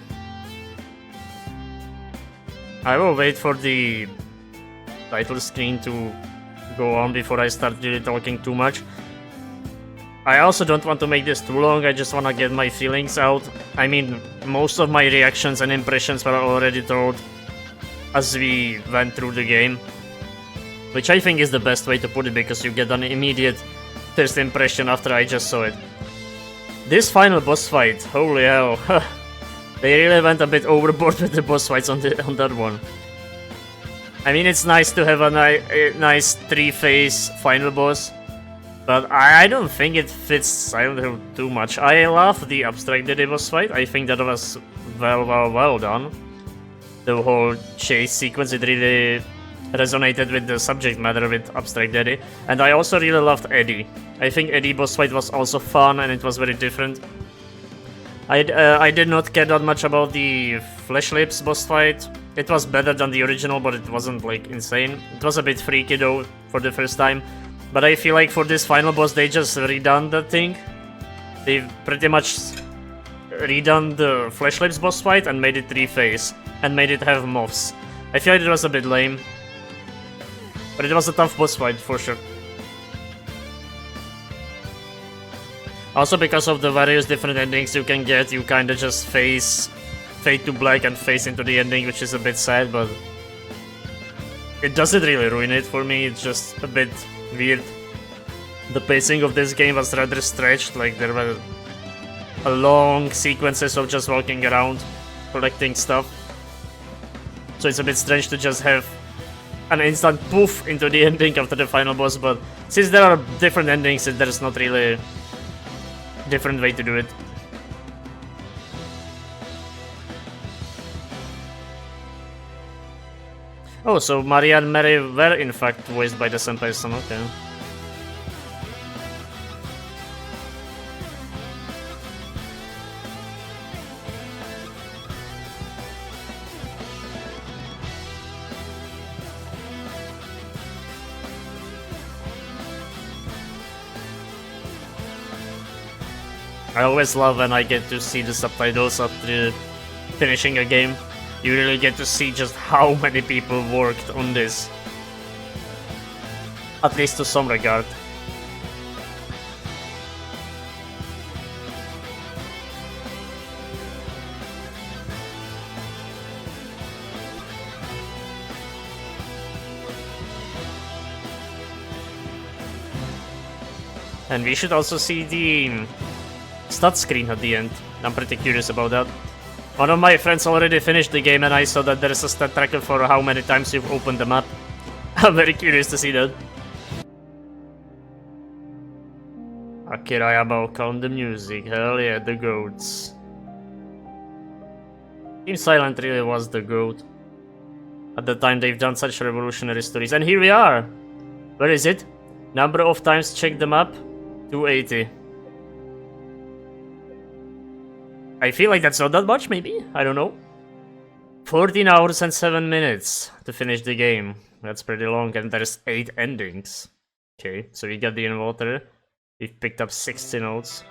I will wait for the title screen to go on before I start really talking too much. I also don't want to make this too long, I just want to get my feelings out. I mean, most of my reactions and impressions were already told as we went through the game. Which I think is the best way to put it, because you get an immediate first impression after I just saw it. This final boss fight, holy hell. They really went a bit overboard with the boss fights on that one. I mean, it's nice to have a nice three-phase final boss, but I don't think it fits Silent Hill too much. I love the Abstract Daddy boss fight. I think that was well done. The whole chase sequence, it really resonated with the subject matter with Abstract Daddy. And I also really loved Eddie. I think Eddie boss fight was also fun and it was very different. I did not care that much about the Flesh Lips boss fight. It was better than the original, but it wasn't like insane. It was a bit freaky though for the first time. But I feel like for this final boss they just redone that thing. They've pretty much redone the Flesh Lips boss fight and made it three-phase. and made it have moths. I feel like it was a bit lame. But it was a tough boss fight, for sure. Also, because of the various different endings you can get, you kinda just fade to black and face into the ending, which is a bit sad, but it doesn't really ruin it for me, it's just a bit weird. The pacing of this game was rather stretched, like there were a long sequences of just walking around, collecting stuff. So it's a bit strange to just have an instant poof into the ending after the final boss, but since there are different endings, there's not really different way to do it. Oh, so Maria and Mary were in fact voiced by the same person, okay. I always love when I get to see the subtitles after finishing a game. You really get to see just how many people worked on this. At least to some regard. And we should also see the stat screen at the end. I'm pretty curious about that. One of my friends already finished the game and I saw that there is a stat tracker for how many times you've opened the map. I'm very curious to see that. Akira Yamaoka on the music, hell yeah, the goats. Team Silent really was the goat. At the time they've done such revolutionary stories, and here we are! Where is it? Number of times check the map? 280. I feel like that's not that much, maybe? I don't know. 14 hours and 7 minutes to finish the game. That's pretty long, and there's 8 endings. Okay, so we got the inverter. We've picked up 60 notes.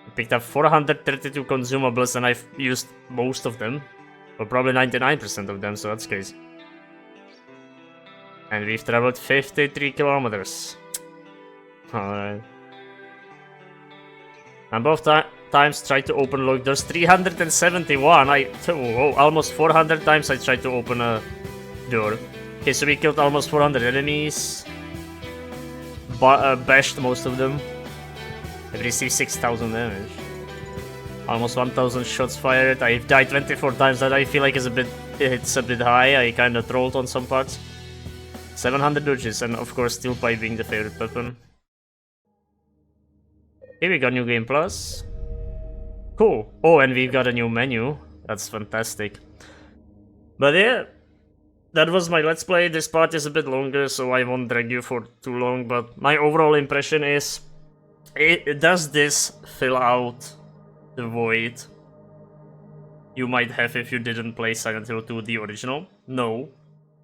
We picked up 432 consumables, and I've used most of them. Or probably 99% of them, so that's crazy. And we've traveled 53 kilometers. Alright. And both times tried to open lock doors. 371. Almost 400 times I tried to open a door. Okay, so we killed almost 400 enemies. Bashed most of them. And received 6,000 damage. Almost 1,000 shots fired. I've died 24 times. That I feel like is it's a bit high. I kinda trolled on some parts. 700 dodges, and of course steel pipe being the favorite weapon. Okay, we got New Game Plus. Cool. Oh, and we've got a new menu. That's fantastic. But yeah, that was my Let's Play. This part is a bit longer, so I won't drag you for too long, but my overall impression is... does this fill out the void you might have if you didn't play Silent Hill 2, the original? No,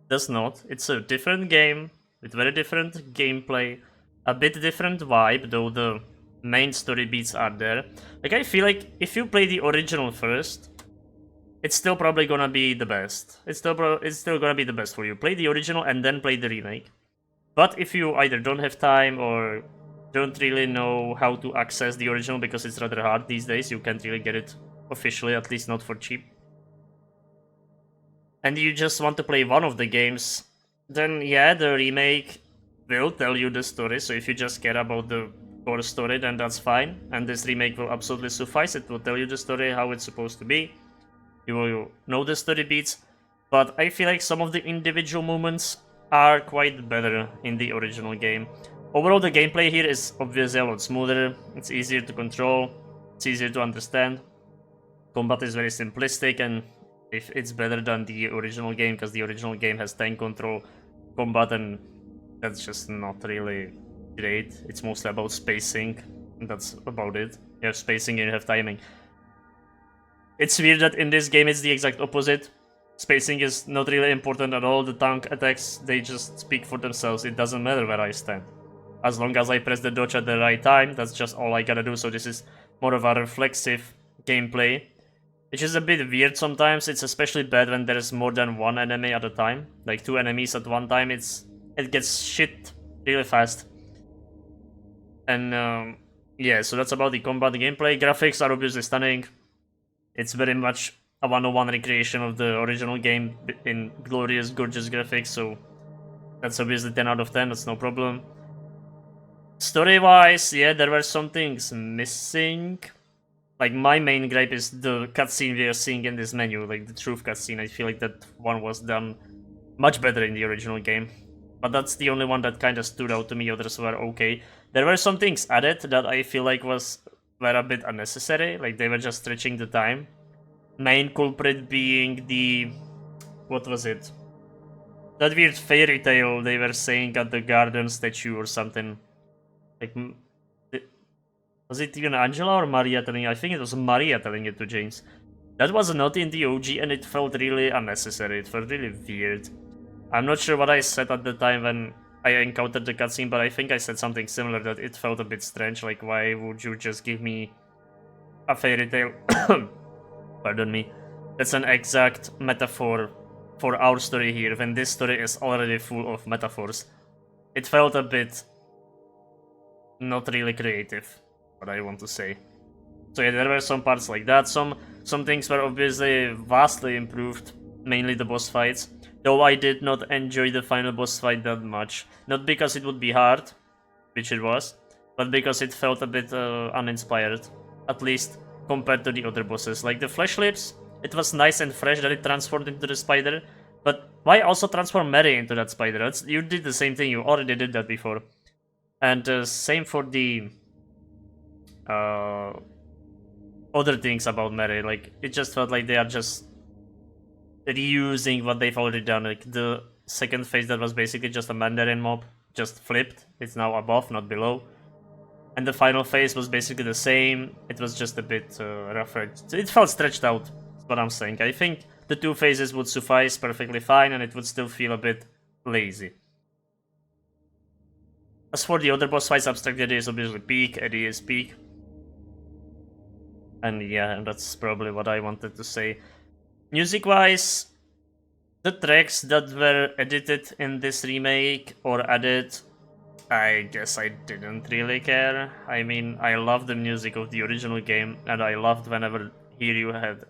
does not. It's a different game, with very different gameplay, a bit different vibe, though the main story beats are there. Like, I feel like if you play the original first, it's still probably gonna be the best. It's still gonna be the best for you. Play the original and then play the remake. But if you either don't have time or don't really know how to access the original because it's rather hard these days, you can't really get it officially, at least not for cheap, and you just want to play one of the games, then yeah, the remake will tell you the story. So if you just care about the core story, then that's fine, and this remake will absolutely suffice. It will tell you the story how it's supposed to be. You will know the story beats, but I feel like some of the individual moments are quite better in the original game. Overall, the gameplay here is obviously a lot smoother. It's easier to control, it's easier to understand. Combat is very simplistic, and if it's better than the original game, because the original game has tank control combat, and that's just not really great. It's mostly about spacing, and that's about it. You have spacing and you have timing. It's weird that in this game it's the exact opposite. Spacing is not really important at all. The tank attacks, they just speak for themselves. It doesn't matter where I stand. As long as I press the dodge at the right time, that's just all I gotta do. So this is more of a reflexive gameplay. which is a bit weird sometimes. It's especially bad when there's more than one enemy at a time, like 2 enemies at one time. It gets shit really fast. And yeah, so that's about the combat gameplay. Graphics are obviously stunning. It's very much a 101 recreation of the original game in glorious, gorgeous graphics, so that's obviously 10 out of 10, that's no problem. Story-wise, yeah, there were some things missing. Like, my main gripe is the cutscene we are seeing in this menu, like the truth cutscene. I feel like that one was done much better in the original game. But that's the only one that kind of stood out to me, others were okay. There were some things added that I feel like were a bit unnecessary, like they were just stretching the time. Main culprit being the... what was it? That weird fairy tale they were saying at the garden statue or something. Like, was it even Angela or Maria telling it? I think it was Maria telling it to James. That was not in the OG and it felt really unnecessary, it felt really weird. I'm not sure what I said at the time when I encountered the cutscene, but I think I said something similar, that it felt a bit strange, like why would you just give me a fairy tale? Pardon me. That's an exact metaphor for our story here, when this story is already full of metaphors. It felt a bit not really creative, what I want to say. So yeah, there were some parts like that. Some things were obviously vastly improved, mainly the boss fights. Though I did not enjoy the final boss fight that much. Not because it would be hard, which it was, but because it felt a bit uninspired. At least compared to the other bosses. Like the flesh lips, it was nice and fresh that it transformed into the spider. But why also transform Mary into that spider? You did the same thing, you already did that before. And same for the other things about Mary. Like, it just felt like they are just reusing what they've already done. Like the second phase that was basically just a Mandarin mob, just flipped. It's now above, not below. And the final phase was basically the same. It was just a bit rougher. It felt stretched out, is what I'm saying. I think the 2 phases would suffice perfectly fine and it would still feel a bit lazy. As for the other boss fights, Abstract Eddie is obviously peak, Eddie is peak. And yeah, that's probably what I wanted to say. Music-wise, the tracks that were edited in this remake or added, I guess I didn't really care. I mean, I love the music of the original game, and I loved whenever here you had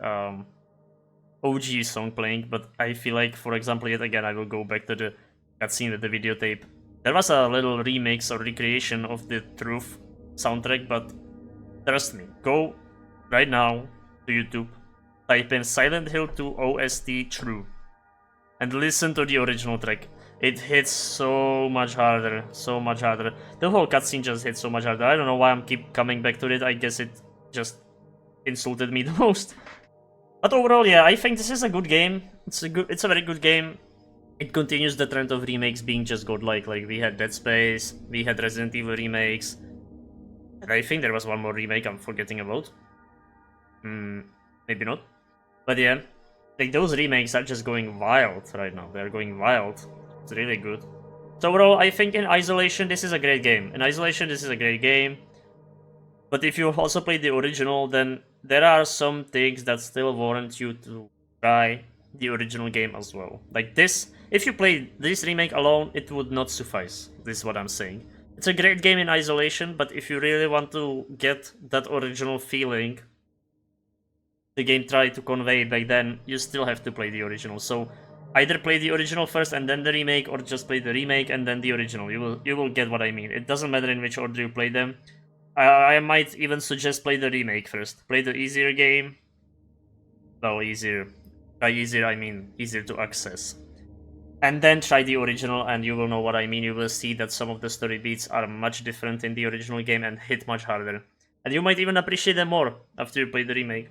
OG song playing, but I feel like, for example, yet again, I will go back to the cutscene with the videotape. There was a little remix or recreation of the Truth soundtrack, but trust me, go right now to YouTube, type in Silent Hill 2 OST True, and listen to the original track. It hits so much harder, so much harder. The whole cutscene just hits so much harder. I don't know why I'm keep coming back to it. I guess it just insulted me the most. But overall, yeah, I think this is a good game. It's a very good game. It continues the trend of remakes being just godlike. Like, we had Dead Space, we had Resident Evil remakes, and I think there was one more remake I'm forgetting about. Maybe not. But yeah, like, those remakes are just going wild right now. They're going wild. It's really good. So overall, I think in isolation, this is a great game. In isolation, this is a great game. But if you also play the original, then there are some things that still warrant you to try the original game as well. Like this, if you play this remake alone, it would not suffice. This is what I'm saying. It's a great game in isolation, but if you really want to get that original feeling the game tried to convey back then, you still have to play the original. So either play the original first and then the remake, or just play the remake and then the original. You will get what I mean. It doesn't matter in which order you play them. I might even suggest play the remake first. Play the easier game. Well, easier. By easier, I mean easier to access. And then try the original and you will know what I mean. You will see that some of the story beats are much different in the original game and hit much harder. And you might even appreciate them more after you play the remake.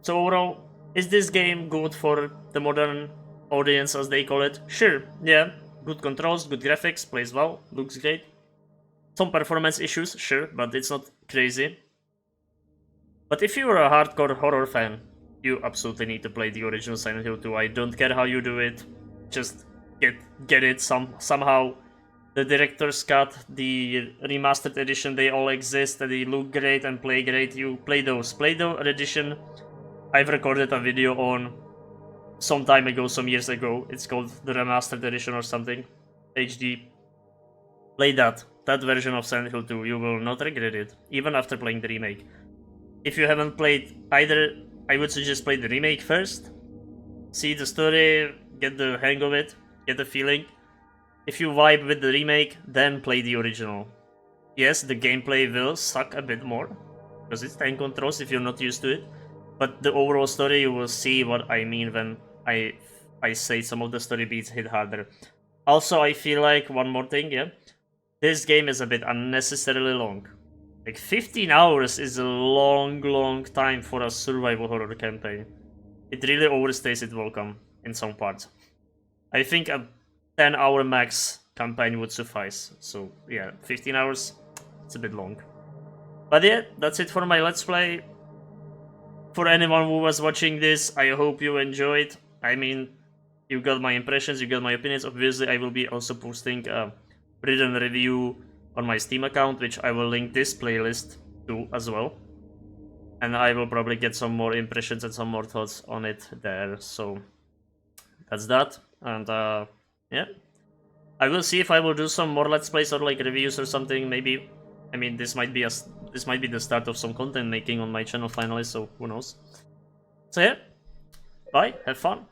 So overall, is this game good for the modern audience, as they call it? Sure, yeah. Good controls, good graphics, plays well, looks great. Some performance issues, sure, but it's not crazy. But if you're a hardcore horror fan, you absolutely need to play the original Silent Hill 2. I don't care how you do it, just get it somehow. The director's cut, the remastered edition, they all exist and they look great and play great. You play those. Play the edition. I've recorded a video on some time ago, some years ago. It's called the Remastered Edition or something. HD. Play that version of Silent Hill 2. You will not regret it, even after playing the remake. If you haven't played either, I would suggest play the remake first. See the story, get the hang of it, get the feeling. If you vibe with the remake, then play the original. Yes, the gameplay will suck a bit more, because it's time controls if you're not used to it. But the overall story, you will see what I mean when I say some of the story beats hit harder. Also, I feel like, one more thing, yeah, this game is a bit unnecessarily long. Like 15 hours is a long time for a survival horror campaign. It really overstays its welcome in some parts. I think a 10-hour max campaign would suffice. So yeah, 15 hours, it's a bit long. But yeah, that's it for my Let's Play. For anyone who was watching this, I hope you enjoyed. I mean, you got my impressions, you got my opinions. Obviously, I will be also posting a written review on my Steam account, which I will link this playlist to as well. And I will probably get some more impressions and some more thoughts on it there. So that's that. And yeah, I will see if I will do some more Let's Plays or like reviews or something. Maybe, I mean, this might be the start of some content making on my channel finally. So who knows? So yeah, bye, have fun.